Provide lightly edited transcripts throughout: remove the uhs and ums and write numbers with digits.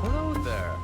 Hello there.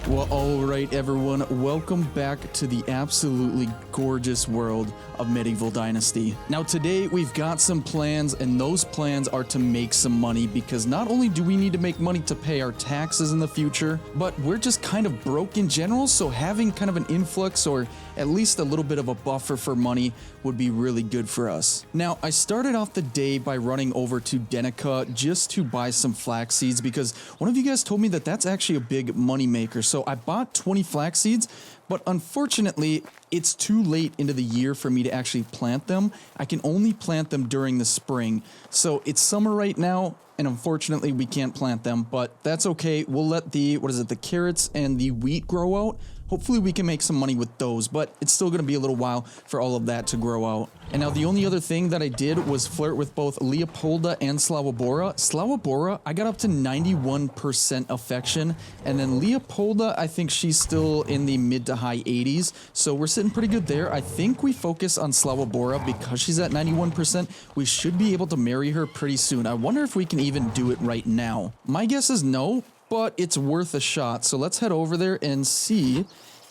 Well, alright everyone, welcome back to the absolutely gorgeous world of Medieval Dynasty. Now today we've got some plans, and those plans are to make some money, because not only do we need to make money to pay our taxes in the future, but we're just kind of broke in general, so having kind of an influx or at least a little bit of a buffer for money would be really good for us. Now, I started off the day by running over to Denica just to buy some flax seeds, because one of you guys told me that that's actually a big money maker. So I bought 20 flax seeds, but unfortunately, it's too late into the year for me to actually plant them. I can only plant them during the spring. So it's summer right now, and unfortunately we can't plant them, but that's okay. We'll let the, the carrots and the wheat grow out. Hopefully we can make some money with those, but it's still going to be a little while for all of that to grow out. And now the only other thing that I did was flirt with both Leopolda and Slawobora. Slawobora, I got up to 91% affection, and then Leopolda, I think she's still in the mid to high 80s, so we're sitting pretty good there. I think we focus on Slawobora because she's at 91%. We should be able to marry her pretty soon. I wonder if we can even do it right now. My guess is no, but it's worth a shot. So let's head over there and see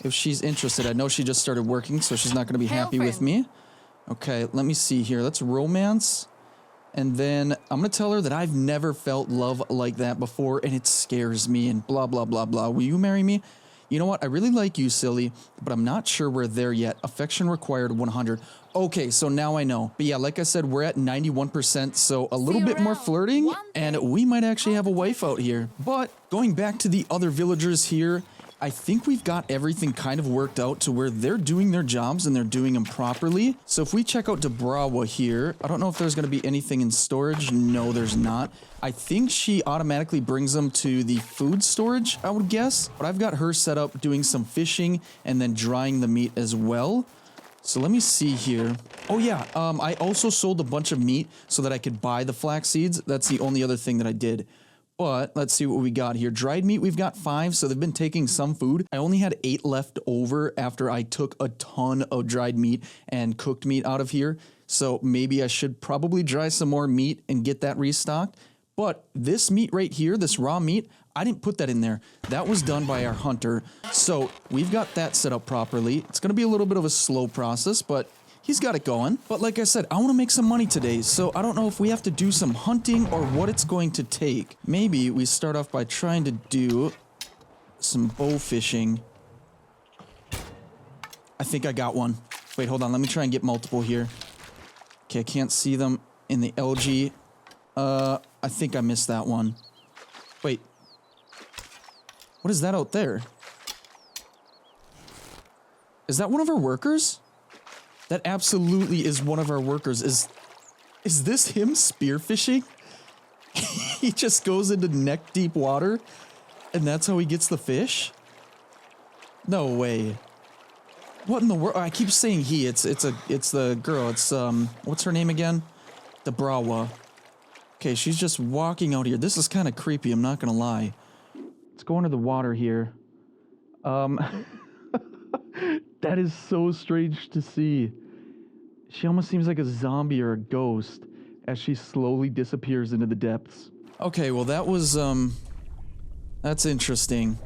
if she's interested. I know she just started working, so she's not going to be happy with me. Okay, let me see here. Let's romance. And then I'm going to tell her that I've never felt love like that before, and it scares me, and blah, blah, blah, blah. Will you marry me? You know what? I really like you, silly, but I'm not sure we're there yet. Affection required 100. Okay, so now I know. But yeah, like I said, we're at 91%, so a little bit more flirting, and we might actually have a wife out here. But going back to the other villagers here, I think we've got everything kind of worked out to where they're doing their jobs and they're doing them properly. So if we check out Debrawa here, I don't know if there's going to be anything in storage. No, there's not. I think she automatically brings them to the food storage, I would guess. But I've got her set up doing some fishing and then drying the meat as well. So let me see here. Oh yeah, I also sold a bunch of meat so that I could buy the flax seeds. That's the only other thing that I did. But let's see what we got here. Dried meat, we've got 5, so they've been taking some food. I only had 8 left over after I took a ton of dried meat and cooked meat out of here. So maybe I should probably dry some more meat and get that restocked. But this meat right here, this raw meat, I didn't put that in there. That was done by our hunter. So we've got that set up properly. It's going to be a little bit of a slow process, but he's got it going. But like I said, I want to make some money today, so I don't know if we have to do some hunting or what it's going to take. Maybe we start off by trying to do some bow fishing. I think I got one. Wait, hold on. Let me try and get multiple here. Okay, I can't see them in the LG. I think I missed that one. Wait. What is that out there? Is that one of our workers? That absolutely is one of our workers. Is this him spearfishing? He just goes into neck deep water and that's how he gets the fish? No way. What in the world? I keep saying he. It's the girl. It's what's her name again? Debrawa. Okay, she's just walking out here. This is kind of creepy, I'm not going to lie. Let's go under the water here. That is so strange to see. She almost seems like a zombie or a ghost as she slowly disappears into the depths. Okay, well that was, that's interesting.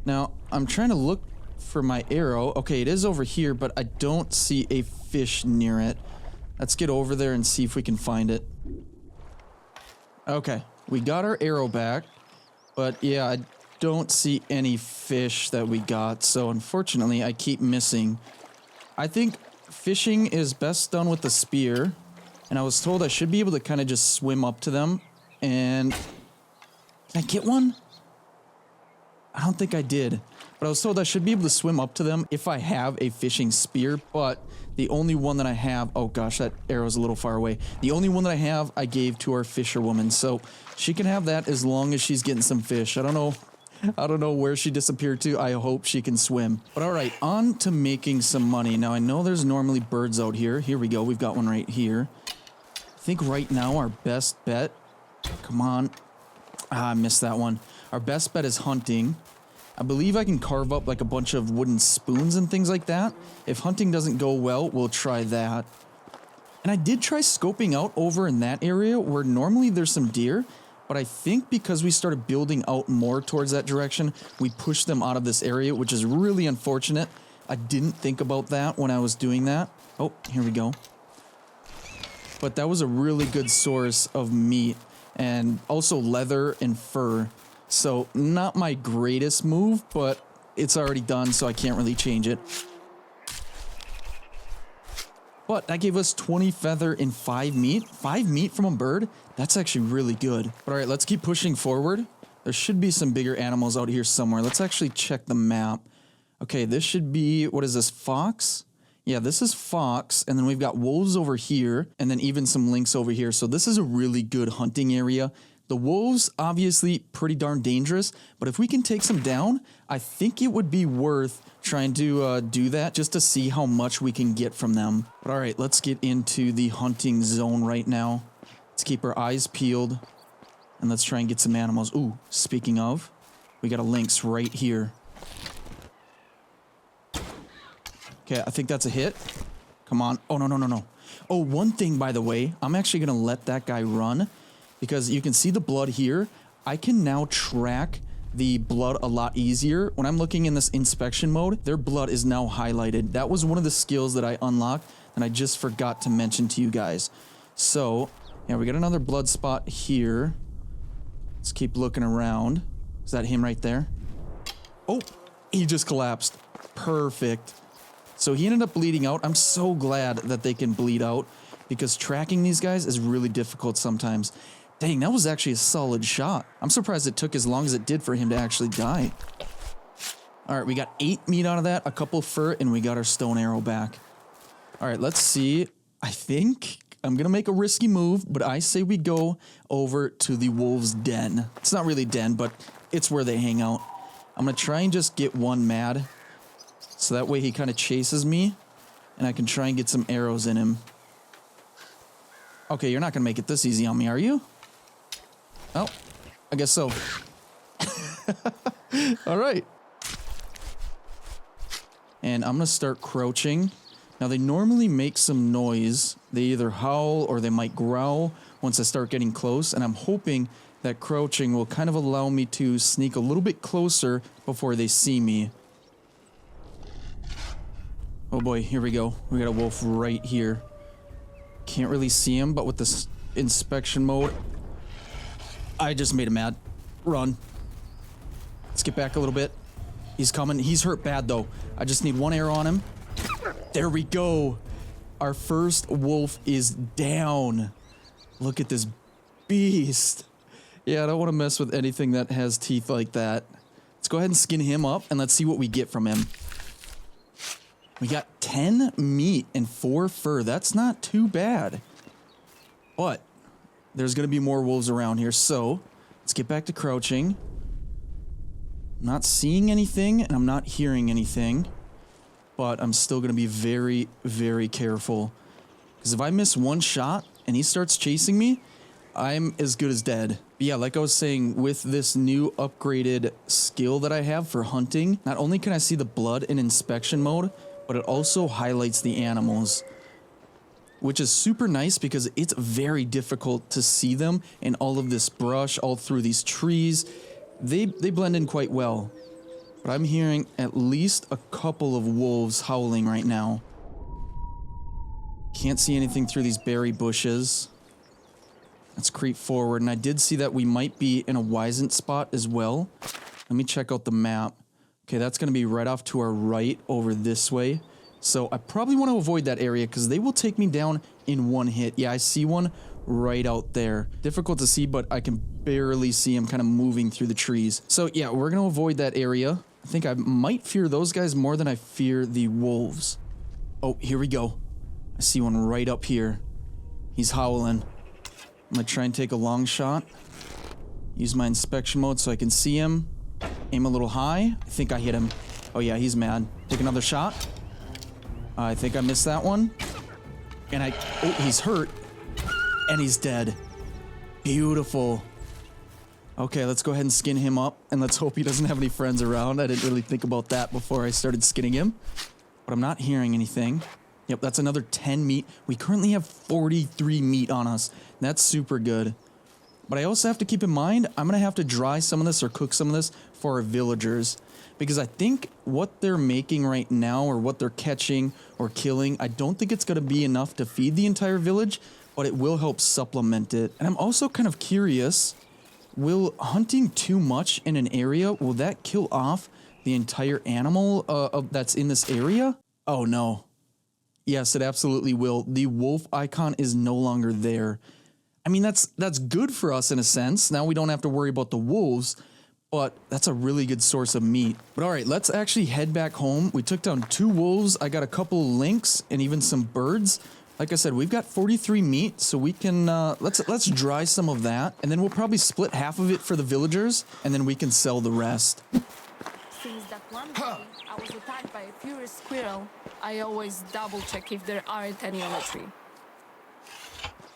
Now, I'm trying to look for my arrow. Okay, it is over here, but I don't see a fish near it. Let's get over there and see if we can find it. Okay, we got our arrow back, but yeah, I don't see any fish that we got, so unfortunately I keep missing. I think fishing is best done with the spear, and I was told I should be able to kind of just swim up to them, and can I get one? I don't think I did, but I was told I should be able to swim up to them if I have a fishing spear, but the only one that I have, oh gosh, that arrow's a little far away. The only one that I have, I gave to our fisherwoman, so she can have that as long as she's getting some fish. I don't know where she disappeared to. I hope she can swim. But all right, on to making some money. Now, I know there's normally birds out here. Here we go. We've got one right here. I think right now our best bet Come on. Ah, I missed that one. Our best bet is hunting. I believe I can carve up like a bunch of wooden spoons and things like that. If hunting doesn't go well, we'll try that. And I did try scoping out over in that area where normally there's some deer, but I think because we started building out more towards that direction, we pushed them out of this area, which is really unfortunate. I didn't think about that when I was doing that. Oh, here we go. But that was a really good source of meat and also leather and fur. So not my greatest move, but it's already done, so I can't really change it. But that gave us 20 feather and 5 meat. 5 meat from a bird? That's actually really good. But all right, let's keep pushing forward. There should be some bigger animals out here somewhere. Let's actually check the map. Okay, this should be, what is this, fox? Yeah, this is fox, and then we've got wolves over here, and then even some lynx over here. So this is a really good hunting area. The wolves, obviously pretty darn dangerous, but if we can take some down, I think it would be worth trying to do that just to see how much we can get from them. But all right, let's get into the hunting zone right now. Let's keep our eyes peeled, and let's try and get some animals. Ooh, speaking of, we got a lynx right here. Okay, I think that's a hit. Come on. Oh, no. Oh, one thing, by the way, I'm actually going to let that guy run because you can see the blood here. I can now track the blood a lot easier. When I'm looking in this inspection mode, their blood is now highlighted. That was one of the skills that I unlocked and I just forgot to mention to you guys. So, yeah, we got another blood spot here. Let's keep looking around. Is that him right there? Oh, he just collapsed. Perfect. So he ended up bleeding out. I'm so glad that they can bleed out because tracking these guys is really difficult sometimes. Dang, that was actually a solid shot. I'm surprised it took as long as it did for him to actually die. All right, we got 8 meat out of that, a couple fur, and we got our stone arrow back. All right, let's see. I think I'm going to make a risky move, but I say we go over to the wolves' den. It's not really den, but it's where they hang out. I'm going to try and just get one mad. So that way he kind of chases me, and I can try and get some arrows in him. Okay, you're not going to make it this easy on me, are you? Oh, I guess so. All right. And I'm going to start crouching. Now, they normally make some noise. They either howl or they might growl once I start getting close, and I'm hoping that crouching will kind of allow me to sneak a little bit closer before they see me. Oh boy, here we go. We got a wolf right here. Can't really see him, but with this inspection mode, I just made him mad. Run. Let's get back a little bit. He's coming. He's hurt bad, though. I just need one arrow on him. There we go. Our first wolf is down. Look at this beast. Yeah, I don't want to mess with anything that has teeth like that. Let's go ahead and skin him up, and let's see what we get from him. We got 10 meat and 4 fur. That's not too bad. But there's going to be more wolves around here. So let's get back to crouching. I'm not seeing anything and I'm not hearing anything. But I'm still going to be very, very careful. Because if I miss one shot and he starts chasing me, I'm as good as dead. But yeah, like I was saying, with this new upgraded skill that I have for hunting, not only can I see the blood in inspection mode, but it also highlights the animals, which is super nice because it's very difficult to see them in all of this brush, all through these trees. They blend in quite well. But I'm hearing at least a couple of wolves howling right now. Can't see anything through these berry bushes. Let's creep forward, and I did see that we might be in a Wisent spot as well. Let me check out the map. Okay, that's going to be right off to our right over this way. So I probably want to avoid that area because they will take me down in one hit. Yeah, I see one right out there. Difficult to see, but I can barely see him kind of moving through the trees. So yeah, we're going to avoid that area. I think I might fear those guys more than I fear the wolves. Oh, here we go. I see one right up here. He's howling. I'm going to try and take a long shot. Use my inspection mode so I can see him. Aim a little high. I think I hit him. Oh yeah, he's mad. Take another shot. I think I missed that one. And oh, he's hurt. And he's dead. Beautiful. Okay, let's go ahead and skin him up, and let's hope he doesn't have any friends around. I didn't really think about that before I started skinning him, but I'm not hearing anything. Yep, that's another 10 meat. We currently have 43 meat on us. That's super good. But I also have to keep in mind, I'm going to have to dry some of this or cook some of this for our villagers. Because I think what they're making right now, or what they're catching or killing, I don't think it's going to be enough to feed the entire village, but it will help supplement it. And I'm also kind of curious, will hunting too much in an area, will that kill off the entire animal that's in this area? Oh no. Yes, it absolutely will. The wolf icon is no longer there. I mean, that's good for us in a sense. Now we don't have to worry about the wolves, but that's a really good source of meat. But all right, let's actually head back home. We took down 2 wolves. I got a couple of lynx and even some birds. Like I said, we've got 43 meat, so we can, let's dry some of that, and then we'll probably split half of it for the villagers, and then we can sell the rest. Since that one day I was attacked by a furious squirrel, I always double check if there aren't any on the tree.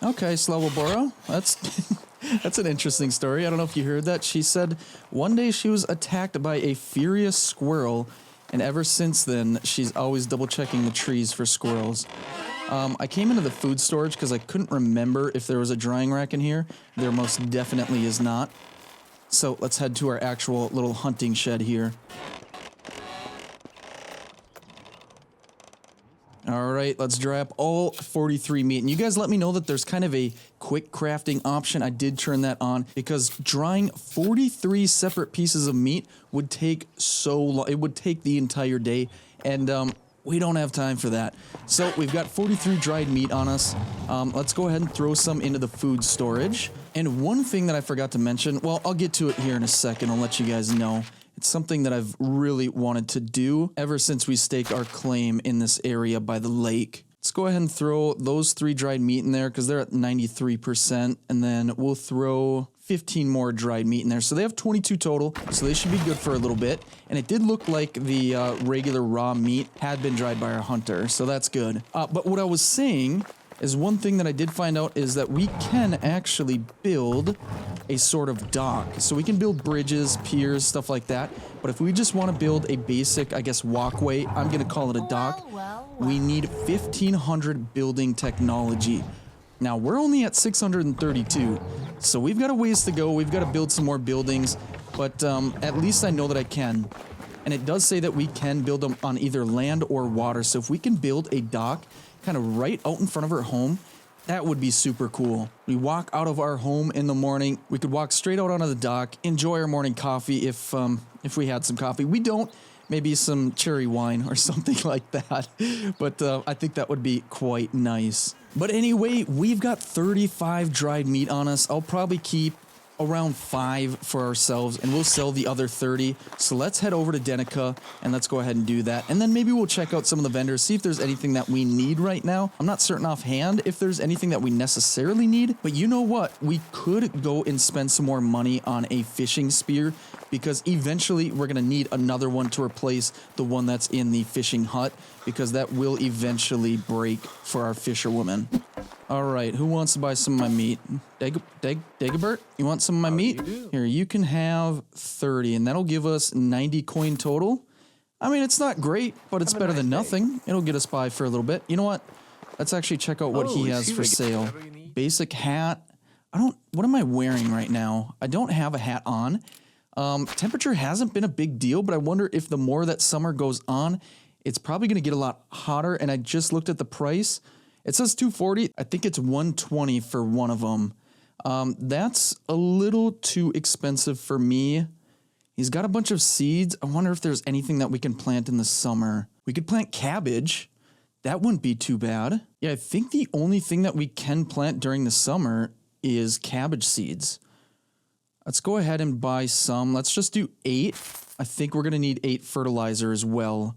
Okay, Slavobora, that's an interesting story. I don't know if you heard that. She said one day she was attacked by a furious squirrel, and ever since then, she's always double checking the trees for squirrels. I came into the food storage because I couldn't remember if there was a drying rack in here. There most definitely is not. So let's head to our actual little hunting shed here. All right, let's dry up all 43 meat. And you guys let me know that there's kind of a quick crafting option. I did turn that on because drying 43 separate pieces of meat would take so long. It would take the entire day. And we don't have time for that. So we've got 43 dried meat on us. Let's go ahead and throw some into the food storage. And one thing that I forgot to mention, well, I'll get to it here in a second. I'll let you guys know. It's something that I've really wanted to do ever since we staked our claim in this area by the lake. Let's go ahead and throw those 3 dried meat in there because they're at 93%. And then we'll throw 15 more dried meat in there. So they have 22 total. So they should be good for a little bit. And it did look like the regular raw meat had been dried by our hunter. So that's good. But what I was saying is one thing that I did find out is that we can actually build a sort of dock. So we can build bridges, piers, stuff like that. But if we just want to build a basic, I guess, walkway, I'm going to call it a dock, we need 1,500 building technology. Now, we're only at 632, so we've got a ways to go. We've got to build some more buildings, but at least I know that I can. And it does say that we can build them on either land or water. So if we can build a dock kind of right out in front of our home, that would be super cool. We walk out of our home in the morning. We could walk straight out onto the dock, enjoy our morning coffee if we had some coffee. We don't. Maybe some cherry wine or something like that. But I think that would be quite nice. But anyway, we've got 35 dried meat on us. I'll probably keep around 5 for ourselves, and we'll sell the other 30. So let's head over to Denica, and let's go ahead and do that. And then maybe we'll check out some of the vendors, see if there's anything that we need right now. I'm not certain offhand if there's anything that we necessarily need, but you know what? We could go and spend some more money on a fishing spear, because eventually we're going to need another one to replace the one that's in the fishing hut, because that will eventually break for our fisherwoman. All right, who wants to buy some of my meat? Dagobert, you want some of my meat? Here, you can have 30, and that'll give us 90 coin total. I mean, it's not great, but it's better than nothing. It'll get us by for a little bit. You know what? Let's actually check out what he has for sale. Basic hat. What am I wearing right now? I don't have a hat on. Temperature hasn't been a big deal, but I wonder if the more that summer goes on, it's probably going to get a lot hotter. And I just looked at the price. It says 240. I think it's 120 for one of them. That's a little too expensive for me. He's got a bunch of seeds. I wonder if there's anything that we can plant in the summer. We could plant cabbage. That wouldn't be too bad. Yeah, I think the only thing that we can plant during the summer is cabbage seeds. Let's go ahead and buy some. Let's just do 8. I think we're going to need 8 fertilizer as well.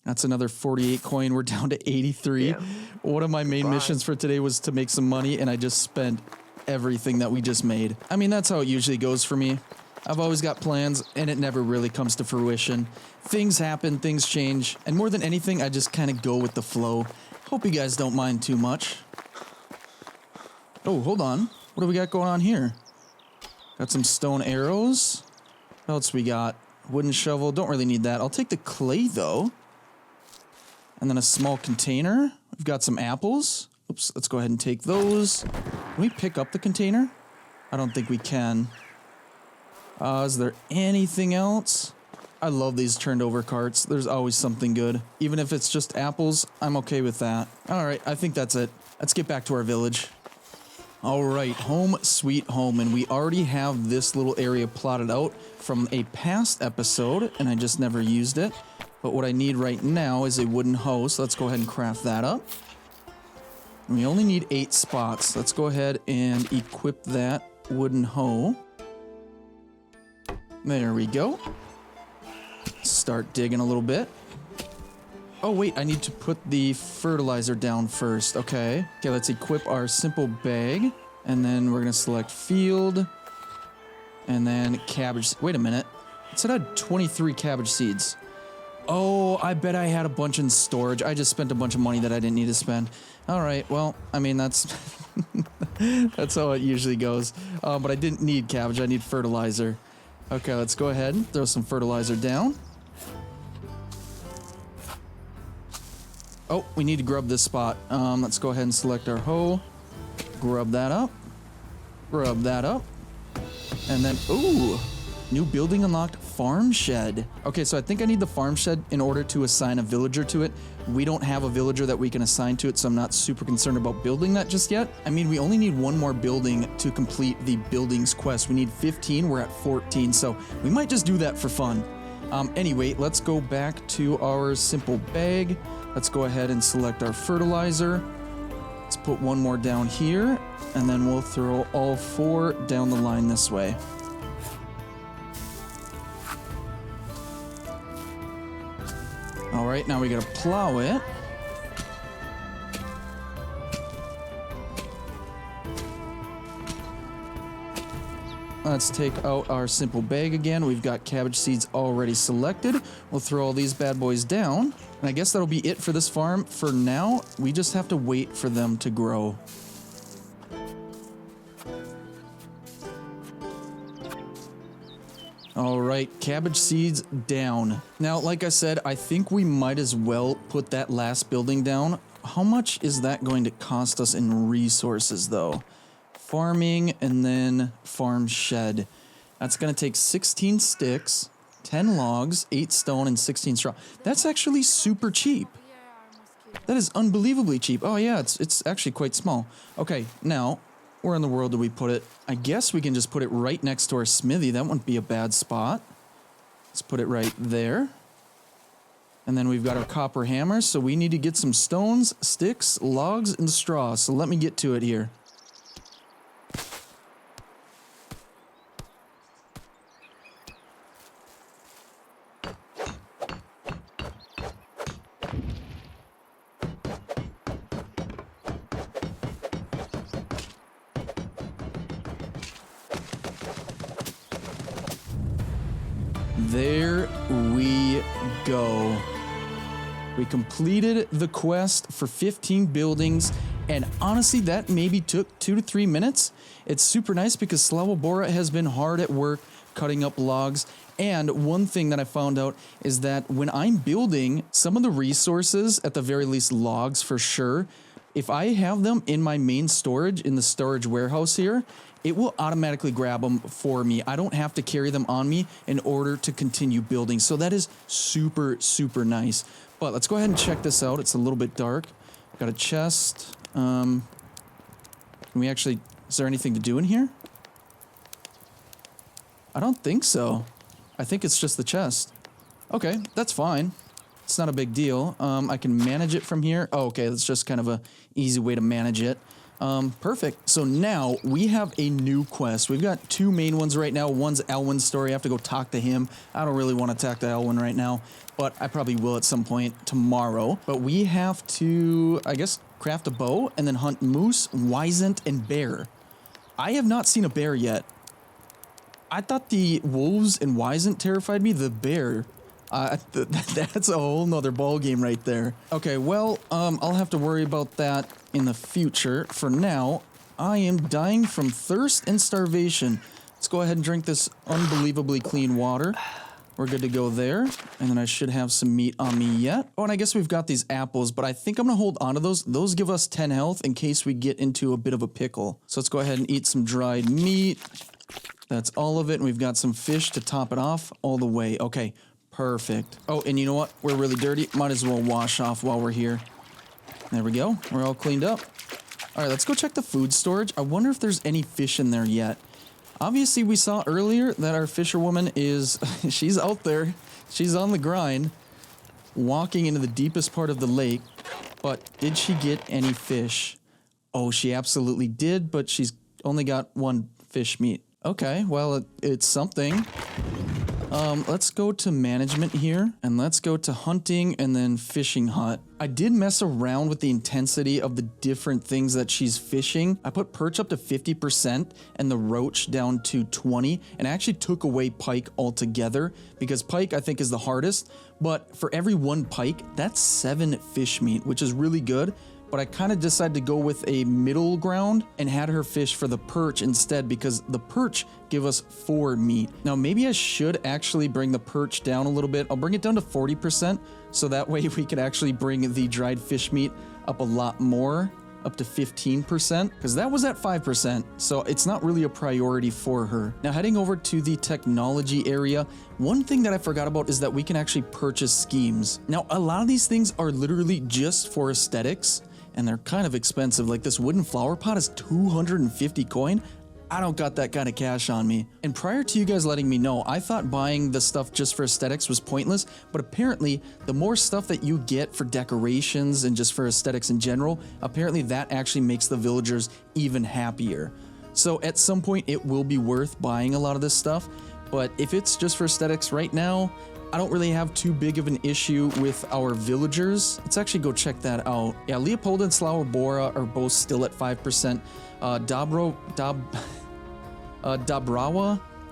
That's another 48 coin. We're down to 83. Yeah. One of my main missions for today was to make some money, and I just spent everything that we just made. I mean, that's how it usually goes for me. I've always got plans, and it never really comes to fruition. Things happen, things change, and more than anything, I just kind of go with the flow. Hope you guys don't mind too much. Oh, hold on. What do we got going on here? Got some stone arrows. What else we got? Wooden shovel. Don't really need that. I'll take the clay, though. And then a small container. We've got some apples. Oops, let's go ahead and take those. Can we pick up the container? I don't think we can. Is there anything else? I love these turned over carts. There's always something good. Even if it's just apples, I'm okay with that. Alright, I think that's it. Let's get back to our village. Alright, home sweet home. And we already have this little area plotted out from a past episode, and I just never used it. But what I need right now is a wooden hoe, so let's go ahead and craft that up. And we only need 8 spots. Let's go ahead and equip that wooden hoe. There we go. Start digging a little bit. Oh wait, I need to put the fertilizer down first. Okay. Okay, let's equip our simple bag. And then we're gonna select field. And then cabbage. Wait a minute. It said I had 23 cabbage seeds. Oh, I bet I had a bunch in storage. I just spent a bunch of money that I didn't need to spend. Alright, well, I mean, that's that's how it usually goes. But I didn't need cabbage, I need fertilizer. Okay, let's go ahead and throw some fertilizer down. Oh, we need to grub this spot. Let's go ahead and select our hoe. Grub that up. Grub that up. And then, ooh, new building unlocked, farm shed. Okay, so I think I need the farm shed in order to assign a villager to it. We don't have a villager that we can assign to it, so I'm not super concerned about building that just yet. I mean, we only need one more building to complete the buildings quest. We need 15, we're at 14, so we might just do that for fun. Anyway, let's go back to our simple bag. Let's go ahead and select our fertilizer. Let's put one more down here, and then we'll throw all 4 down the line this way. All right, now we gotta plow it. Let's take out our simple bag again. We've got cabbage seeds already selected. We'll throw all these bad boys down. And I guess that'll be it for this farm. For now, we just have to wait for them to grow. All right, cabbage seeds down. Now, like I said, I think we might as well put that last building down. How much is that going to cost us in resources, though? Farming and then farm shed. That's going to take 16 sticks, 10 logs, 8 stone, and 16 straw. That's actually super cheap. That is unbelievably cheap. Oh, yeah, it's actually quite small. Okay, now, where in the world do we put it? I guess we can just put it right next to our smithy. That wouldn't be a bad spot. Let's put it right there. And then we've got our copper hammers, so we need to get some stones, sticks, logs, and straw. So let me get to it here. There we go. We completed the quest for 15 buildings, and honestly, that maybe took 2 to 3 minutes. It's super nice because Slavobora has been hard at work cutting up logs, and one thing that I found out is that when I'm building, some of the resources, at the very least logs for sure, if I have them in my main storage, in the storage warehouse here, it will automatically grab them for me. I don't have to carry them on me in order to continue building. So that is super, super nice. But let's go ahead and check this out. It's a little bit dark. Got a chest. Can we actually, is there anything to do in here? I don't think so. I think it's just the chest. Okay, that's fine. It's not a big deal. I can manage it from here. Oh, okay, that's just kind of a easy way to manage it. Perfect. So now we have a new quest. We've got 2 main ones right now. One's Elwin's story. I have to go talk to him. I don't really want to talk to Elwin right now, but I probably will at some point tomorrow. But we have to, I guess, craft a bow and then hunt moose, wisent, and bear. I have not seen a bear yet. I thought the wolves and wisent terrified me. The bear, that's a whole nother ball game right there. Okay, well, I'll have to worry about that in the future. For now, I am dying from thirst and starvation. Let's go ahead and drink this unbelievably clean water. We're good to go there. And then I should have some meat on me yet. Oh, and I guess we've got these apples, but I think I'm gonna hold on to those. Those give us 10 health in case we get into a bit of a pickle. So let's go ahead and eat some dried meat. That's all of it. And we've got some fish to top it off all the way. Okay, perfect. Oh, and you know what? We're really dirty. Might as well wash off while we're here. There we go. We're all cleaned up. All right, let's go check the food storage. I wonder if there's any fish in there yet. Obviously, we saw earlier that our fisherwoman is, she's out there. She's on the grind, walking into the deepest part of the lake. But did she get any fish? Oh, she absolutely did, but she's only got one fish meat. Okay, well, it's something. Let's go to management here, and let's go to hunting and then fishing hut. I did mess around with the intensity of the different things that she's fishing. I put perch up to 50% and the roach down to 20, and I actually took away pike altogether because pike I think is the hardest, but for every one pike, that's 7 fish meat, which is really good. But I kind of decided to go with a middle ground and had her fish for the perch instead because the perch give us 4 meat. Now maybe I should actually bring the perch down a little bit. I'll bring it down to 40% so that way we could actually bring the dried fish meat up a lot more, up to 15%, because that was at 5%, so it's not really a priority for her. Now heading over to the technology area, one thing that I forgot about is that we can actually purchase schemes. Now a lot of these things are literally just for aesthetics, and they're kind of expensive. Like this wooden flower pot is 250 coin. I don't got that kind of cash on me. And prior to you guys letting me know, I thought buying the stuff just for aesthetics was pointless, but apparently the more stuff that you get for decorations and just for aesthetics in general, apparently that actually makes the villagers even happier. So at some point it will be worth buying a lot of this stuff, but if it's just for aesthetics right now, I don't really have too big of an issue with our villagers. Let's actually go check that out. Yeah, Leopold and Slower Bora are both still at 5%. Dobrawa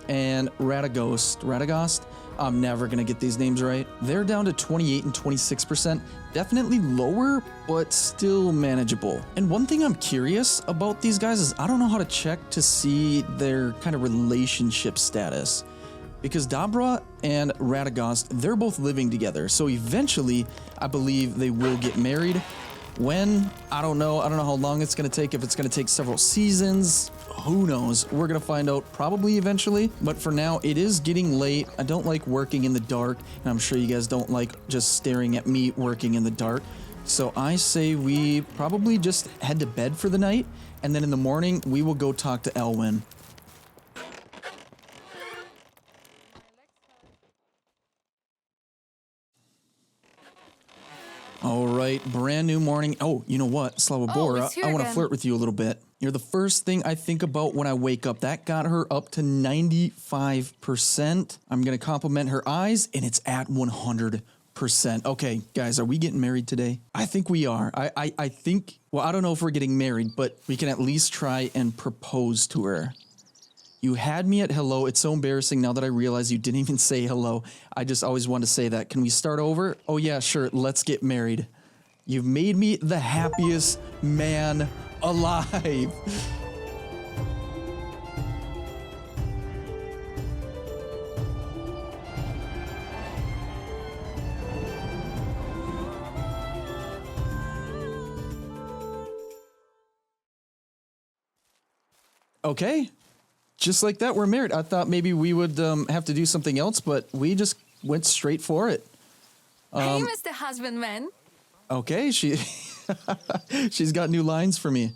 and Radagost. I'm never gonna get these names right. They're down to 28 and 26%. Definitely lower, but still manageable. And one thing I'm curious about these guys is I don't know how to check to see their kind of relationship status. Because Dobra and Radagost, they're both living together. So eventually, I believe they will get married. When? I don't know. I don't know how long it's going to take. If it's going to take several seasons, who knows? We're going to find out probably eventually. But for now, it is getting late. I don't like working in the dark. And I'm sure you guys don't like just staring at me working in the dark. So I say we probably just head to bed for the night. And then in the morning, we will go talk to Elwin. All right, brand new morning. Oh, you know what, Slava-Bora, I want to flirt with you a little bit. You're the first thing I think about when I wake up. That got her up to 95%. I'm going to compliment her eyes, and it's at 100%. Okay, guys, are we getting married today? I think we are. I think, well, I don't know if we're getting married, but we can at least try and propose to her. You had me at hello. It's so embarrassing now that I realize you didn't even say hello. I just always want to say that. Can we start over? Oh yeah, sure. Let's get married. You've made me the happiest man alive. Okay. Just like that, we're married. I thought maybe we would have to do something else, but we just went straight for it. Hey, Mr. Husbandman. Okay, she's got new lines for me.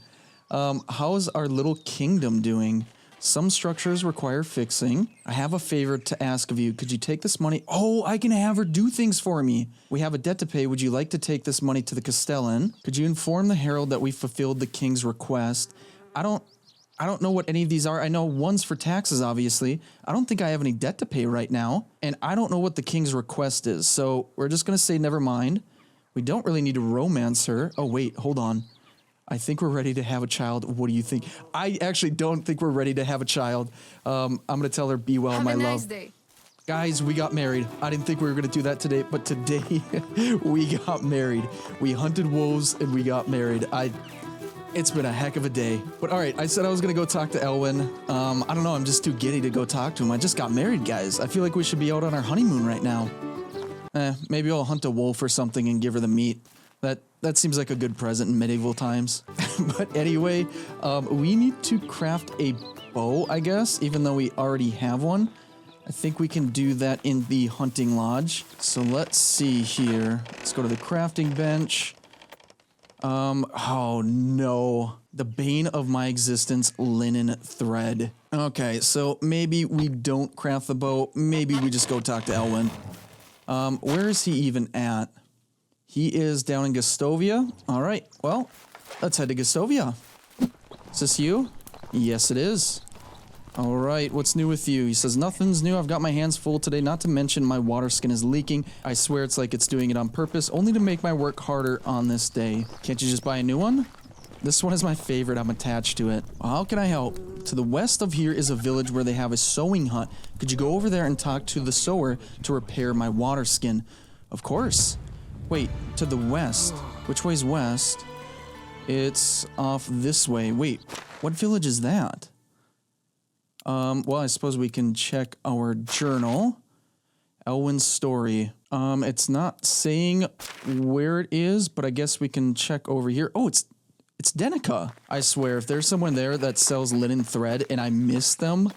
How's our little kingdom doing? Some structures require fixing. I have a favor to ask of you. Could you take this money? Oh, I can have her do things for me. We have a debt to pay. Would you like to take this money to the Castellan? Could you inform the herald that we fulfilled the king's request? I don't know what any of these are. I know one's for taxes, obviously. I don't think I have any debt to pay right now. And I don't know what the king's request is. So we're just going to say never mind. We don't really need to romance her. Oh, wait, hold on. I think we're ready to have a child. What do you think? I actually don't think we're ready to have a child. I'm going to tell her, be well, my love. Have a nice day. Guys, we got married. I didn't think we were going to do that today, but today we got married. We hunted wolves and we got married. It's been a heck of a day. But all right, I said I was gonna go talk to Elwin. I don't know, I'm just too giddy to go talk to him. I just got married, guys. I feel like we should be out on our honeymoon right now. Maybe I'll hunt a wolf or something and give her the meat. That seems like a good present in medieval times. But anyway, we need to craft a bow, I guess, even though we already have one. I think we can do that in the hunting lodge. So let's see here. Let's go to the crafting bench. Oh no. The bane of my existence, linen thread. Okay, so maybe we don't craft the bow. Maybe we just go talk to Elwin. Where is he even at? He is down in Gustovia. All right, well, let's head to Gustovia. Is this you? Yes, it is. All right, what's new with you? He says, nothing's new. I've got my hands full today, not to mention my water skin is leaking. I swear it's like it's doing it on purpose, only to make my work harder on this day. Can't you just buy a new one? This one is my favorite. I'm attached to it. Well, how can I help? To the west of here is a village where they have a sewing hut. Could you go over there and talk to the sewer to repair my water skin? Of course. Wait, to the west. Which way's west? It's off this way. Wait, what village is that? Well, I suppose we can check our journal. Elwin's story. It's not saying where it is, but I guess we can check over here. Oh, it's Denica. I swear, if there's someone there that sells linen thread and I miss them,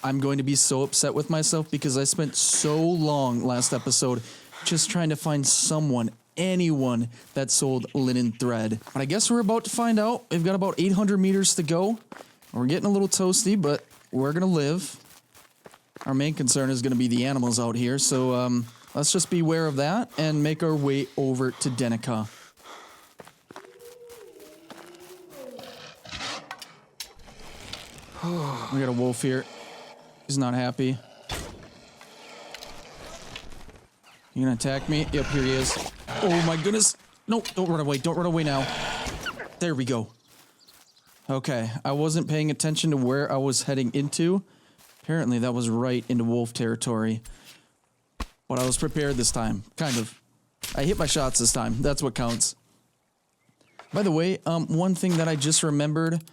I'm going to be so upset with myself because I spent so long last episode just trying to find someone, anyone that sold linen thread. But I guess we're about to find out. We've got about 800 meters to go. We're getting a little toasty, but we're gonna live. Our main concern is gonna be the animals out here, so let's just be aware of that and make our way over to Denica. We got a wolf here. He's not happy. You gonna attack me? Yep, here he is. Oh my goodness. No, don't run away. Don't run away now. There we go. Okay, I wasn't paying attention to where I was heading into. Apparently that was right into wolf territory. But I was prepared this time, kind of. I hit my shots this time, that's what counts. By the way, one thing that I just remembered,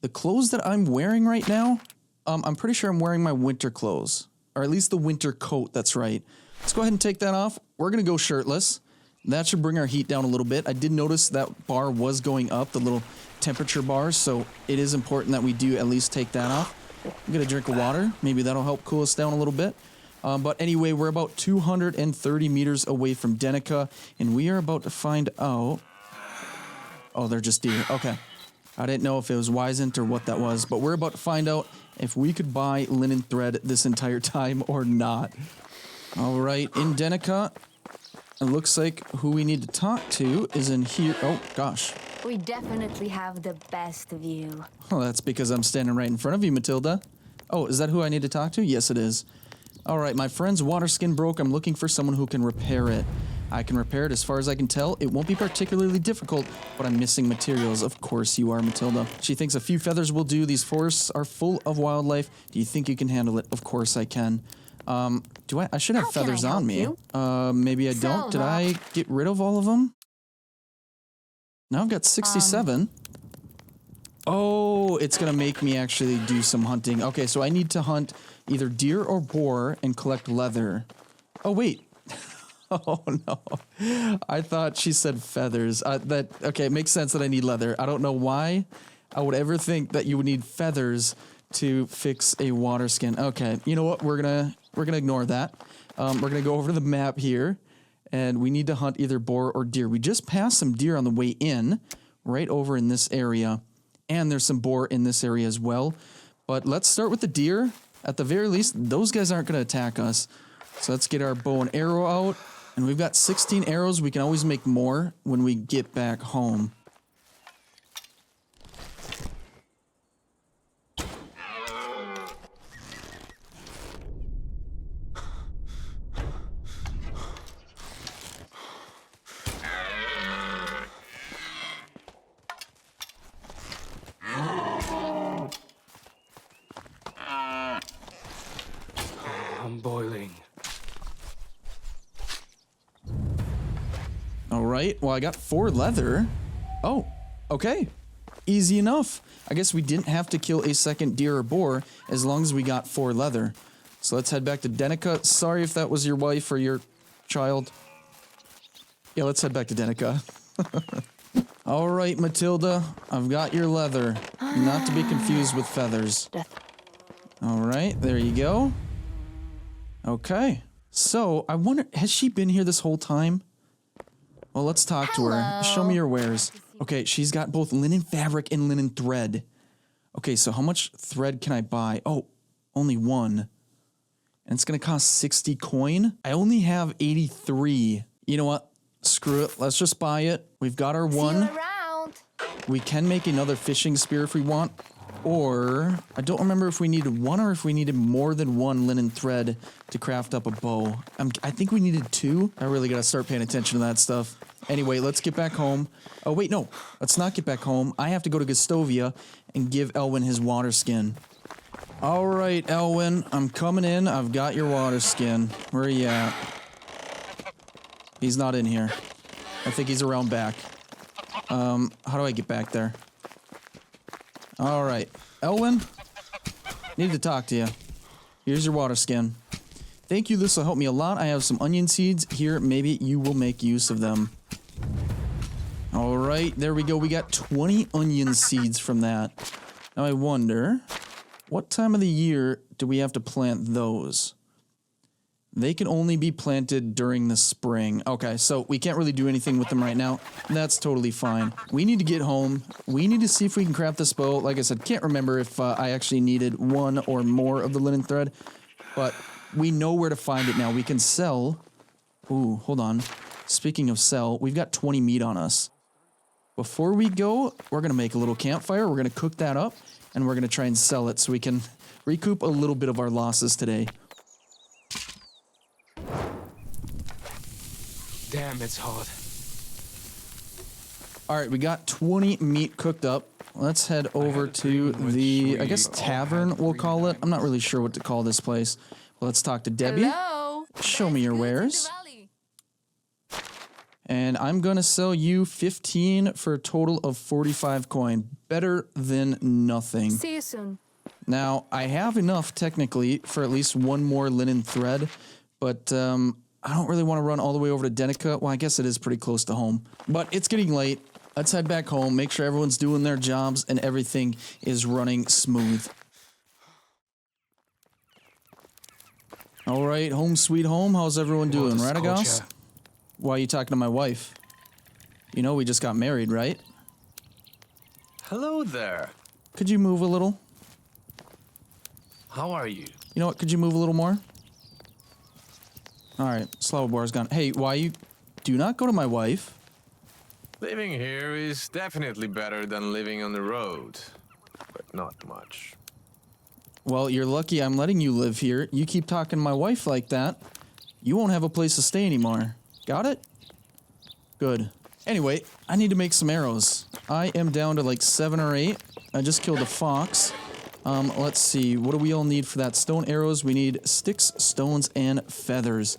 the clothes that I'm wearing right now, I'm pretty sure I'm wearing my winter clothes. Or at least the winter coat, that's right. Let's go ahead and take that off. We're gonna go shirtless. That should bring our heat down a little bit. I did notice that bar was going up, the little temperature bars, so it is important that we do at least take that off. I'm gonna drink of water. Maybe that'll help cool us down a little bit. But anyway, we're about 230 meters away from Denica, and we are about to find out... Oh, they're just deer. Okay. I didn't know if it was Wisent or what that was, but we're about to find out if we could buy linen thread this entire time or not. All right, in Denica, it looks like who we need to talk to is in here. Oh, gosh. We definitely have the best view. Oh, that's because I'm standing right in front of you, Matilda. Oh, is that who I need to talk to? Yes, it is. All right, my friend's water skin broke. I'm looking for someone who can repair it. I can repair it as far as I can tell. It won't be particularly difficult, but I'm missing materials. Of course you are, Matilda. She thinks a few feathers will do. These forests are full of wildlife. Do you think you can handle it? Of course I can. I should have feathers on me. Maybe I don't. Did I get rid of all of them? Now I've got 67. Oh, it's gonna make me actually do some hunting. Okay, so I need to hunt either deer or boar and collect leather. Oh, wait. Oh, no. I thought she said feathers. Okay, it makes sense that I need leather. I don't know why I would ever think that you would need feathers to fix a water skin. Okay, you know what? We're gonna ignore that. We're gonna go over to the map here, and we need to hunt either boar or deer. We just passed some deer on the way in, right over in this area, and there's some boar in this area as well. But let's start with the deer. At the very least, those guys aren't gonna attack us. So let's get our bow and arrow out, and we've got 16 arrows. We can always make more when we get back home. I'm boiling. All right. Well, I got 4 leather. Oh, okay. Easy enough. I guess we didn't have to kill a second deer or boar as long as we got 4 leather. So let's head back to Denica. Sorry if that was your wife or your child. Yeah, let's head back to Denica. All right, Matilda, I've got your leather. Not to be confused with feathers. All right, there you go. Okay. So, I wonder, has she been here this whole time? Well, let's talk to her. Show me your wares. Okay, she's got both linen fabric and linen thread. Okay, so how much thread can I buy? Oh, only 1. And it's gonna cost 60 coin. I only have 83. You know what? Screw it. Let's just buy it. We've got our 1. See you around. We can make another fishing spear if we want. Or, I don't remember if we needed 1 or if we needed more than 1 linen thread to craft up a bow. I think we needed 2. I really gotta start paying attention to that stuff. Anyway, let's get back home. Oh, wait, no. Let's not get back home. I have to go to Gustovia and give Elwin his water skin. All right, Elwin, I'm coming in. I've got your water skin. Where are you at? He's not in here. I think he's around back. How do I get back there? All right, Elwin, need to talk to you. Here's your water skin. Thank you, this will help me a lot. I have some onion seeds here. Maybe you will make use of them. All right, there we go. We got 20 onion seeds from that. Now I wonder, what time of the year do we have to plant those? They can only be planted during the spring. Okay, so we can't really do anything with them right now. That's totally fine. We need to get home. We need to see if we can craft this bow. Like I said, can't remember if I actually needed 1 or more of the linen thread, but we know where to find it now. We can sell. Ooh, hold on. Speaking of sell, we've got 20 meat on us. Before we go, we're going to make a little campfire. We're going to cook that up, and we're going to try and sell it so we can recoup a little bit of our losses today. Damn, it's hot. All right, we got 20 meat cooked up. Let's head over to the, I guess, tavern, we'll call it. I'm not really sure what to call this place. Well, let's talk to Debbie. Hello. Show me your wares. And I'm going to sell you 15 for a total of 45 coin. Better than nothing. See you soon. Now, I have enough, technically, for at least 1 more linen thread. But, I don't really want to run all the way over to Denica. Well, I guess it is pretty close to home. But it's getting late. Let's head back home, make sure everyone's doing their jobs and everything is running smooth. All right, home sweet home. How's everyone doing, Radagos? Why are you talking to my wife? You know we just got married, right? Hello there. Could you move a little? How are you? You know what, could you move a little more? Alright, Slavobor's gone. Hey, why you... Do not go to my wife. Living here is definitely better than living on the road, but not much. Well, you're lucky I'm letting you live here. You keep talking to my wife like that, you won't have a place to stay anymore. Got it? Good. Anyway, I need to make some arrows. I am down to like 7 or 8. I just killed a fox. Let's see. What do we all need for that? Stone arrows. We need sticks, stones, and feathers.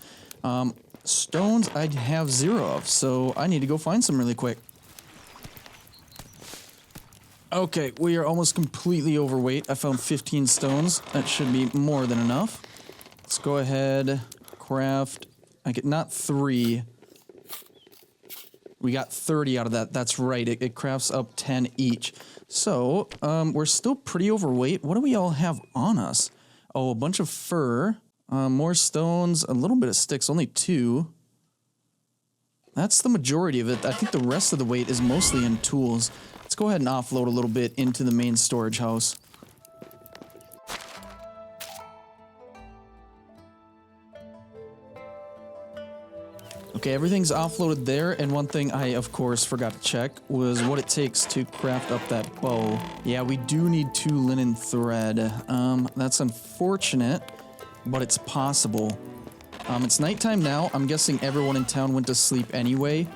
Stones I have 0 of, so I need to go find some really quick. Okay, we are almost completely overweight. I found 15 stones. That should be more than enough. Let's go ahead, craft. I get not 3. We got 30 out of that. That's right. It crafts up 10 each. So, we're still pretty overweight. What do we all have on us? Oh, a bunch of fur. More stones, a little bit of sticks, only 2. That's the majority of it. I think the rest of the weight is mostly in tools. Let's go ahead and offload a little bit into the main storage house. Okay, everything's offloaded there, and one thing I, of course, forgot to check was what it takes to craft up that bow. Yeah, we do need 2 linen thread. That's unfortunate, but it's possible. It's nighttime now. I'm guessing everyone in town went to sleep anyway.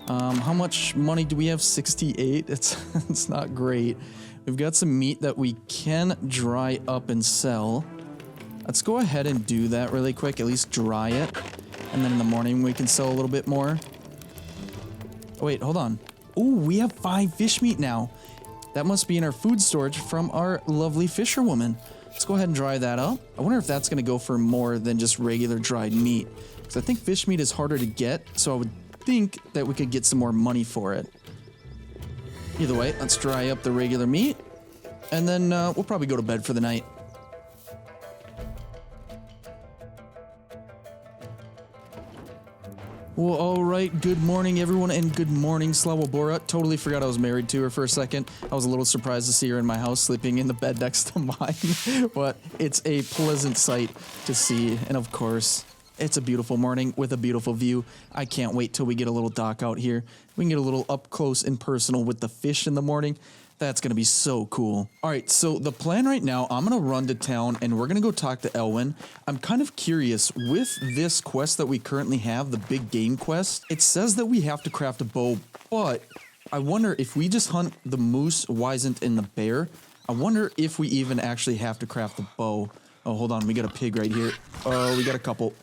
How much money do we have? 68? It's not great. We've got some meat that we can dry up and sell. Let's go ahead and do that really quick, at least dry it. And then in the morning we can sell a little bit more. Oh, wait, hold on. Ooh, we have 5 fish meat now. That must be in our food storage from our lovely fisherwoman. Let's go ahead and dry that up. I wonder if that's going to go for more than just regular dried meat. Because I think fish meat is harder to get, so I would think that we could get some more money for it. Either way, let's dry up the regular meat. And then we'll probably go to bed for the night. Well, all right. Good morning, everyone, and good morning, Slava Bora. Totally forgot I was married to her for a second. I was a little surprised to see her in my house sleeping in the bed next to mine, but it's a pleasant sight to see. And of course, it's a beautiful morning with a beautiful view. I can't wait till we get a little dock out here. We can get a little up close and personal with the fish in the morning. That's going to be so cool. All right, so the plan right now, I'm going to run to town and we're going to go talk to Elwin. I'm kind of curious, with this quest that we currently have, the big game quest, it says that we have to craft a bow, but I wonder if we just hunt the moose, wisent, and the bear, I wonder if we even actually have to craft the bow. Oh, hold on, we got a pig right here. Oh, we got a couple.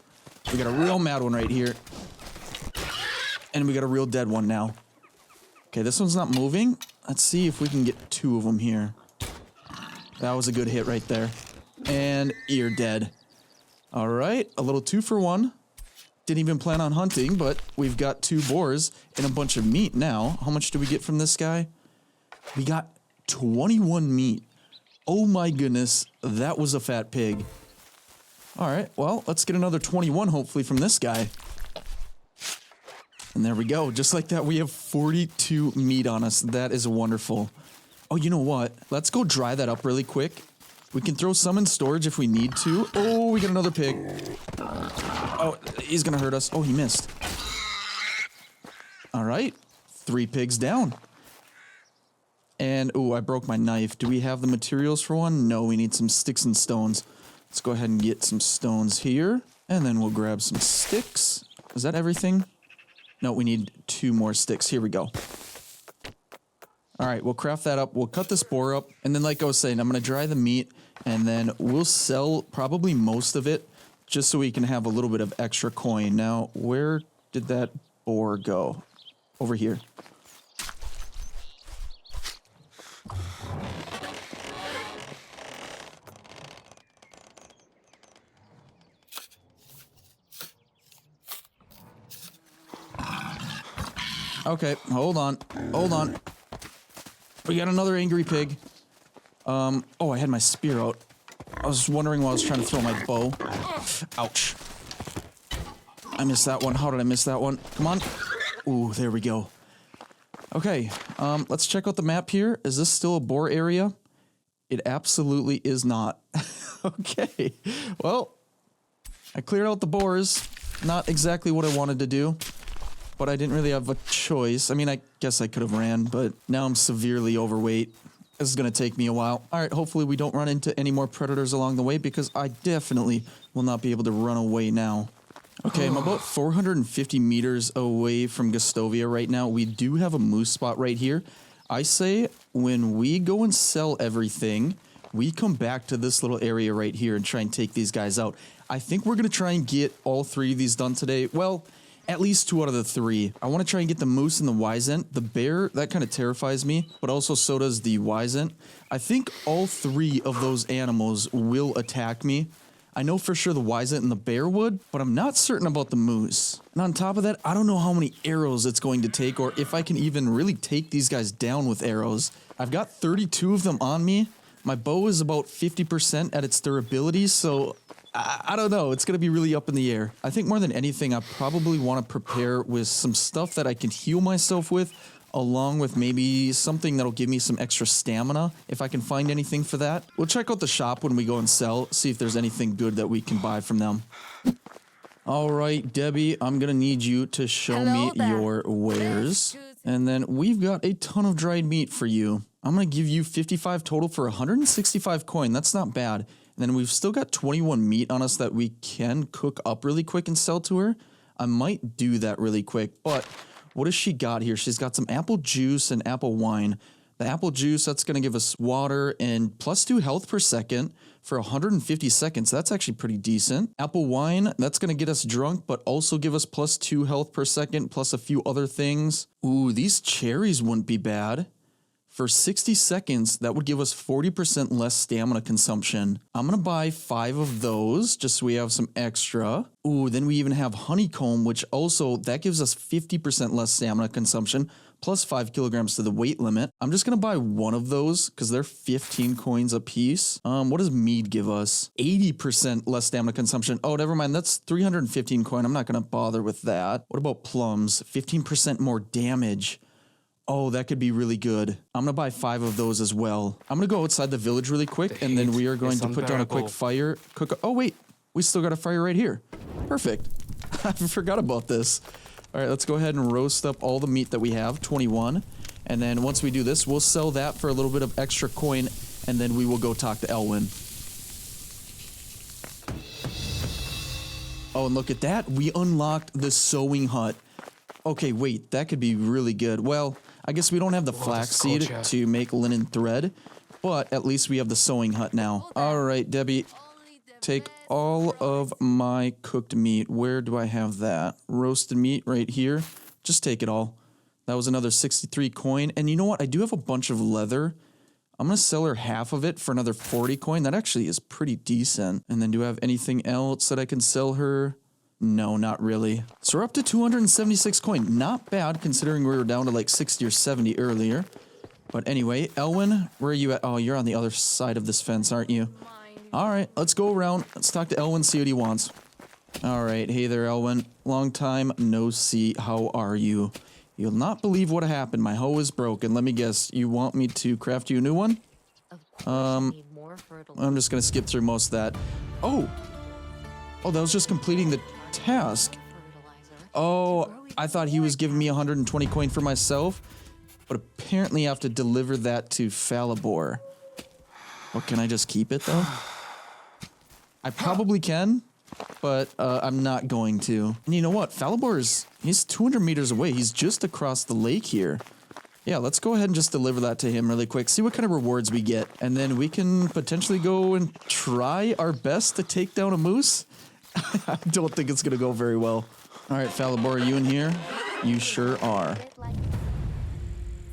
We got a real mad one right here. And we got a real dead one now. Okay, this one's not moving. Let's see if we can get two of them here. That was a good hit right there. And you're dead. All right, a little 2 for 1. Didn't even plan on hunting, but we've got 2 boars and a bunch of meat now. How much do we get from this guy? We got 21 meat. Oh my goodness, that was a fat pig. All right, well, let's get another 21 hopefully from this guy. And there we go. Just like that, we have 42 meat on us. That is wonderful. Oh, you know what? Let's go dry that up really quick. We can throw some in storage if we need to. Oh, we got another pig. Oh, he's going to hurt us. Oh, he missed. All right. 3 pigs down. And, oh, I broke my knife. Do we have the materials for one? No, we need some sticks and stones. Let's go ahead and get some stones here. And then we'll grab some sticks. Is that everything? No, we need 2 more sticks. Here we go. All right, we'll craft that up. We'll cut this boar up. And then like I was saying, I'm going to dry the meat. And then we'll sell probably most of it just so we can have a little bit of extra coin. Now, where did that boar go? Over here. Okay, hold on. Hold on. We got another angry pig. Oh, I had my spear out. I was wondering why I was trying to throw my bow. Ouch. I missed that one. How did I miss that one? Come on. Ooh, there we go. Okay, let's check out the map here. Is this still a boar area? It absolutely is not. Okay, well, I cleared out the boars. Not exactly what I wanted to do. But I didn't really have a choice. I mean, I guess I could have ran, but now I'm severely overweight. This is going to take me a while. All right, hopefully we don't run into any more predators along the way because I definitely will not be able to run away now. Okay, I'm about 450 meters away from Gustovia right now. We do have a moose spot right here. I say when we go and sell everything, we come back to this little area right here and try and take these guys out. I think we're going to try and get all 3 of these done today. Well, at least 2 out of the 3. I want to try and get the moose and the wisent. The bear, that kind of terrifies me, but also so does the wisent. I think all 3 of those animals will attack me. I know for sure the wisent and the bear would, but I'm not certain about the moose. And on top of that, I don't know how many arrows it's going to take or if I can even really take these guys down with arrows. I've got 32 of them on me. My bow is about 50% at its durability, so I don't know. It's going to be really up in the air. I think more than anything, I probably want to prepare with some stuff that I can heal myself with, along with maybe something that'll give me some extra stamina, if I can find anything for that. We'll check out the shop when we go and sell, see if there's anything good that we can buy from them. All right, Debbie, I'm going to need you to show me your wares. And then we've got a ton of dried meat for you. I'm going to give you 55 total for 165 coin. That's not bad. And then we've still got 21 meat on us that we can cook up really quick and sell to her. I might do that really quick, but what has she got here? She's got some apple juice and apple wine. The apple juice, that's going to give us water and +2 health per second for 150 seconds. That's actually pretty decent. Apple wine, that's going to get us drunk, but also give us +2 health per second, plus a few other things. Ooh, these cherries wouldn't be bad. For 60 seconds, that would give us 40% less stamina consumption. I'm gonna buy 5 of those, just so we have some extra. Ooh, then we even have honeycomb, which also, that gives us 50% less stamina consumption, plus 5 kilograms to the weight limit. I'm just gonna buy 1 of those, because they're 15 coins a piece. What does mead give us? 80% less stamina consumption. Oh, never mind, that's 315 coin. I'm not gonna bother with that. What about plums? 15% more damage. Oh, that could be really good. I'm gonna buy 5 of those as well. I'm gonna go outside the village really quick, and then we are going to put down a quick fire. Oh, wait. We still got a fire right here. Perfect. I forgot about this. All right, let's go ahead and roast up all the meat that we have, 21. And then once we do this, we'll sell that for a little bit of extra coin, and then we will go talk to Elwin. Oh, and look at that. We unlocked the sewing hut. Okay, wait, that could be really good. Well, I guess we don't have the flaxseed to make linen thread, but at least we have the sewing hut now. All right, Debbie, take all of my cooked meat. Where do I have that? Roasted meat right here. Just take it all. That was another 63 coin. And you know what? I do have a bunch of leather. I'm going to sell her half of it for another 40 coin. That actually is pretty decent. And then do I have anything else that I can sell her? No, not really. So we're up to 276 coin. Not bad considering we were down to like 60 or 70 earlier. But anyway, Elwin, where are you at? Oh, you're on the other side of this fence, aren't you? All right, let's go around. Let's talk to Elwin, see what he wants. All right, hey there, Elwin. Long time no see. How are you? You'll not believe what happened. My hoe is broken. Let me guess. You want me to craft you a new one? I'm just going to skip through most of that. Oh, that was just completing the task. Oh, I thought he was giving me 120 coin for myself, but apparently I have to deliver that to Falibor. Well, can I just keep it though? I probably can, but I'm not going to. And you know what? Falibor he's 200 meters away. He's just across the lake here. Yeah, let's go ahead and just deliver that to him really quick. See what kind of rewards we get. And then we can potentially go and try our best to take down a moose. I don't think it's going to go very well. All right, Falibor, are you in here? You sure are.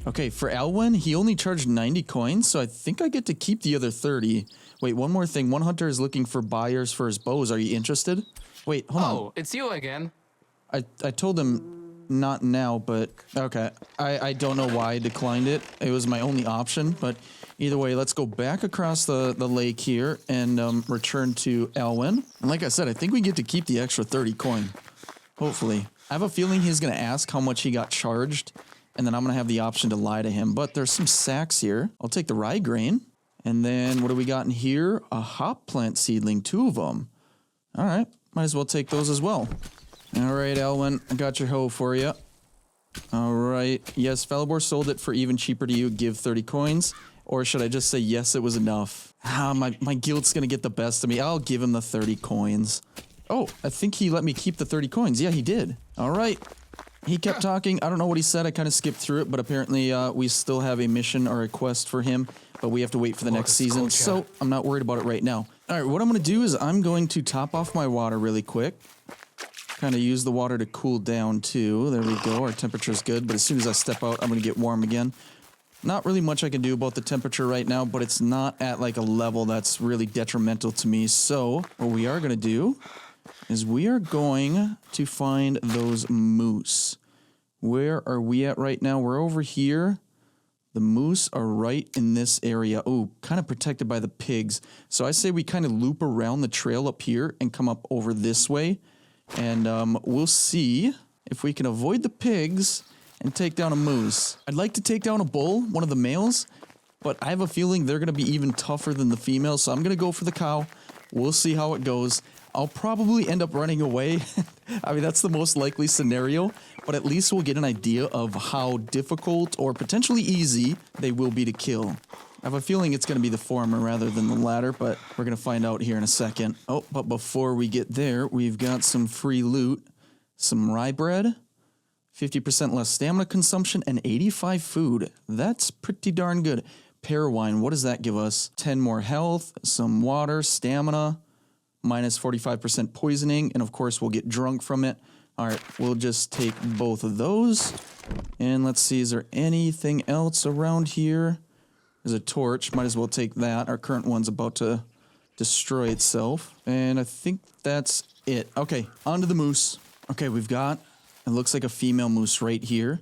Okay, for Elwin, he only charged 90 coins, so I think I get to keep the other 30. Wait, one more thing. One hunter is looking for buyers for his bows. Are you interested? Wait, hold on. Oh, it's you again. I told him not now, but okay. I don't know why I declined it. It was my only option, but either way, let's go back across the lake here and return to Elwin. And like I said, I think we get to keep the extra 30 coin. Hopefully. I have a feeling he's going to ask how much he got charged, and then I'm going to have the option to lie to him. But there's some sacks here. I'll take the rye grain. And then what do we got in here? A hop plant seedling, 2 of them. All right, might as well take those as well. All right, Elwin, I got your hoe for you. All right. Yes, Falibor sold it for even cheaper to you. Give 30 coins. Or should I just say yes, it was enough? My guilt's going to get the best of me. I'll give him the 30 coins. Oh, I think he let me keep the 30 coins. Yeah, he did. All right. He kept talking. I don't know what he said. I kind of skipped through it, but apparently we still have a mission or a quest for him, but we have to wait for the next season, so I'm not worried about it right now. All right, what I'm going to do is I'm going to top off my water really quick. Kind of use the water to cool down, too. There we go. Our temperature's good, but as soon as I step out, I'm going to get warm again. Not really much I can do about the temperature right now, but it's not at like a level that's really detrimental to me. So what we are going to do is we are going to find those moose. Where are we at right now? We're over here. The moose are right in this area. Oh, kind of protected by the pigs. So I say we kind of loop around the trail up here and come up over this way. And we'll see if we can avoid the pigs and take down a moose. I'd like to take down a bull, one of the males, but I have a feeling they're going to be even tougher than the females, so I'm going to go for the cow. We'll see how it goes. I'll probably end up running away. I mean, that's the most likely scenario, but at least we'll get an idea of how difficult or potentially easy they will be to kill. I have a feeling it's going to be the former rather than the latter, but we're going to find out here in a second. Oh, but before we get there, we've got some free loot. Some rye bread, 50% less stamina consumption, and 85 food. That's pretty darn good. Pear wine, what does that give us? 10 more health, some water, stamina, minus 45% poisoning, and of course we'll get drunk from it. All right, we'll just take both of those. And let's see, is there anything else around here? There's a torch. Might as well take that. Our current one's about to destroy itself. And I think that's it. Okay, on to the moose. Okay, we've got, it looks like a female moose right here.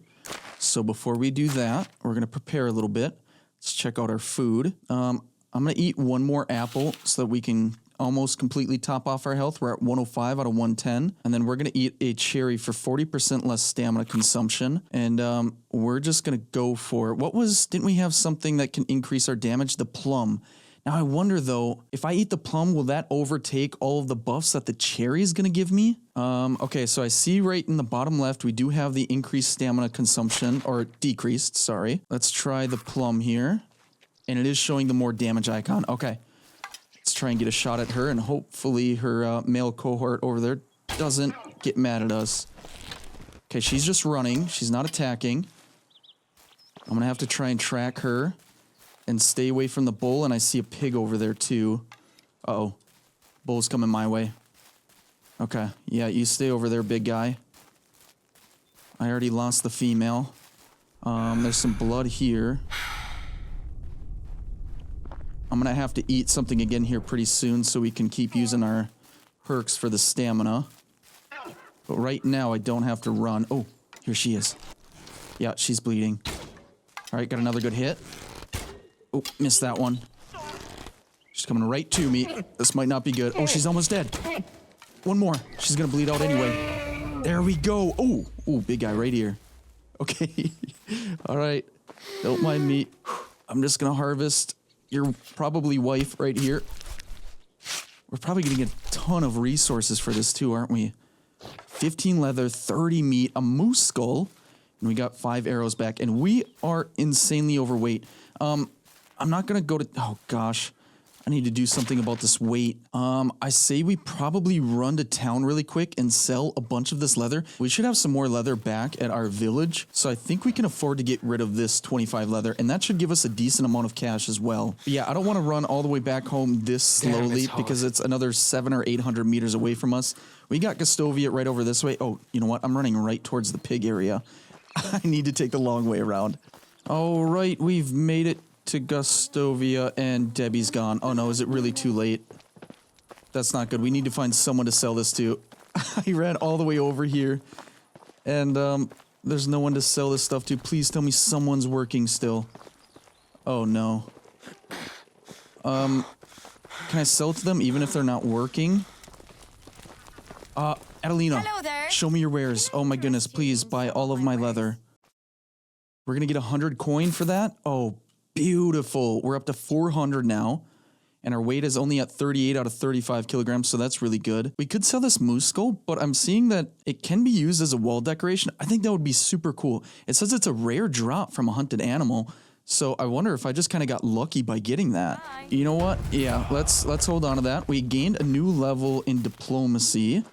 So before we do that, we're going to prepare a little bit. Let's check out our food. I'm going to eat one more apple so that we can almost completely top off our health. We're at 105 out of 110. And then we're going to eat a cherry for 40% less stamina consumption. And we're just going to go for, didn't we have something that can increase our damage? The plum. Now I wonder though, if I eat the plum, will that overtake all of the buffs that the cherry is going to give me? Okay, so I see right in the bottom left, we do have the increased stamina consumption, or decreased, sorry. Let's try the plum here. And it is showing the more damage icon. Okay. Let's try and get a shot at her, and hopefully her male cohort over there doesn't get mad at us. Okay, she's just running. She's not attacking. I'm going to have to try and track her and stay away from the bull, and I see a pig over there too. Uh-oh. Bull's coming my way. Okay, yeah, you stay over there, big guy. I already lost the female. There's some blood here. I'm going to have to eat something again here pretty soon so we can keep using our perks for the stamina. But right now, I don't have to run. Oh, here she is. Yeah, she's bleeding. All right, got another good hit. Oh, missed that one. She's coming right to me. This might not be good. Oh, she's almost dead. One more. She's going to bleed out anyway. There we go. Oh, big guy right here. Okay. All right. Don't mind me. I'm just going to harvest your probably wife right here. We're probably getting a ton of resources for this too, aren't we? 15 leather, 30 meat, a moose skull, and we got 5 arrows back, and we are insanely overweight. I'm not gonna go to, oh gosh, I need to do something about this weight. I say we probably run to town really quick and sell a bunch of this leather. We should have some more leather back at our village, so I think we can afford to get rid of this 25 leather, and that should give us a decent amount of cash as well. But yeah, I don't want to run all the way back home this slowly because it's another 700 or 800 meters away from us. We got Gastovia right over this way. Oh, you know what? I'm running right towards the pig area. I need to take the long way around. All right, we've made it to Gastovia, and Debbie's gone. Oh no, is it really too late? That's not good. We need to find someone to sell this to. I ran all the way over here, and there's no one to sell this stuff to. Please tell me someone's working still. Oh no. Can I sell it to them even if they're not working? Adelina, Hello there. show me your wares. Oh my goodness, please buy all of my leather. We're gonna get 100 coin for that? Oh, beautiful. We're up to 400 now, and our weight is only at 38 out of 35 kilograms, so that's really good. We could sell this moose skull, but I'm seeing that it can be used as a wall decoration. I think that would be super cool. It says it's a rare drop from a hunted animal, so I wonder if I just kind of got lucky by getting that. You know what? Yeah, let's hold on to that. We gained a new level in diplomacy.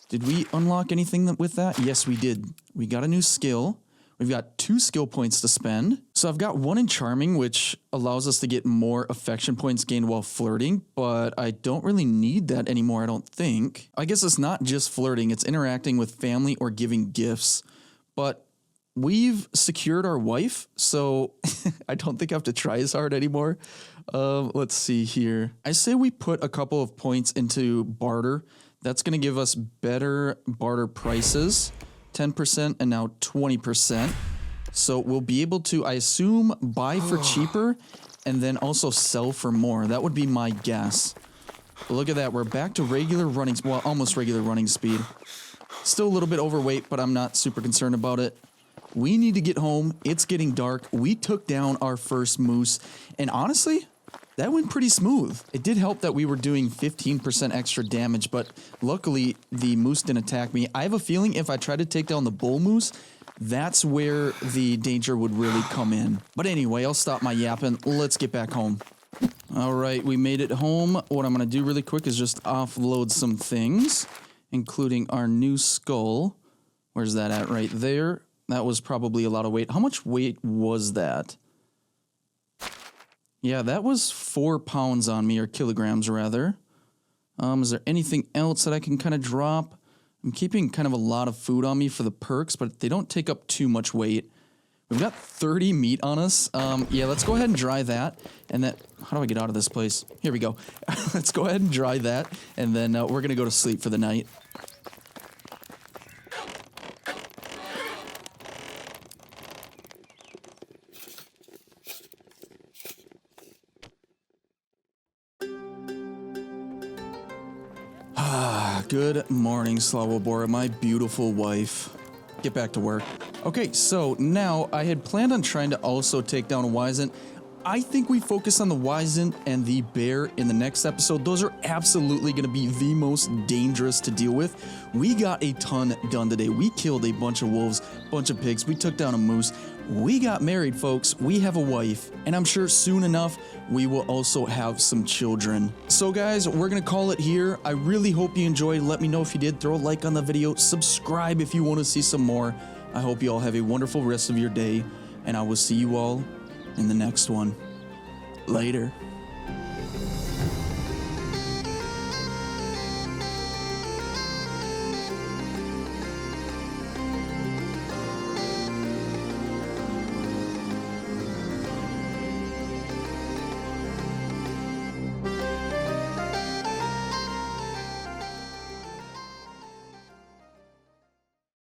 Did we unlock anything with that? Yes, we did. We got a new skill. We've got 2 skill points to spend. So I've got 1 in charming, which allows us to get more affection points gained while flirting, but I don't really need that anymore, I don't think. I guess it's not just flirting, it's interacting with family or giving gifts. But we've secured our wife, so I don't think I have to try as hard anymore. Let's see here. I say we put a couple of points into barter. That's going to give us better barter prices. 10% and now 20%. So we'll be able to, I assume, buy for cheaper and then also sell for more. That would be my guess. But look at that. We're back to regular running, well, almost regular running speed. Still a little bit overweight, but I'm not super concerned about it. We need to get home. It's getting dark. We took down our first moose. And honestly, that went pretty smooth. It did help that we were doing 15% extra damage, but luckily the moose didn't attack me. I have a feeling if I try to take down the bull moose, that's where the danger would really come in. But anyway, I'll stop my yapping. Let's get back home. All right, we made it home. What I'm going to do really quick is just offload some things, including our new skull. Where's that at? Right there. That was probably a lot of weight. How much weight was that? Yeah, that was 4 pounds on me, or kilograms rather. Is there anything else that I can kind of drop? I'm keeping kind of a lot of food on me for the perks, but they don't take up too much weight. We've got 30 meat on us. Yeah, let's go ahead and dry that. And then, how do I get out of this place? Here we go. Let's go ahead and dry that. And then we're going to go to sleep for the night. Good morning, Slavobora, my beautiful wife. Get back to work. Okay, so now I had planned on trying to also take down a Wyzant. I think we focus on the Wyzant and the bear in the next episode. Those are absolutely going to be the most dangerous to deal with. We got a ton done today. We killed a bunch of wolves, bunch of pigs. We took down a moose. We got married, folks. We have a wife, and I'm sure soon enough we will also have some children. So guys, we're gonna call it here. I really hope you enjoyed. Let me know if you did. Throw a like on the video. Subscribe if you want to see some more. I hope you all have a wonderful rest of your day, and I will see you all in the next one. Later.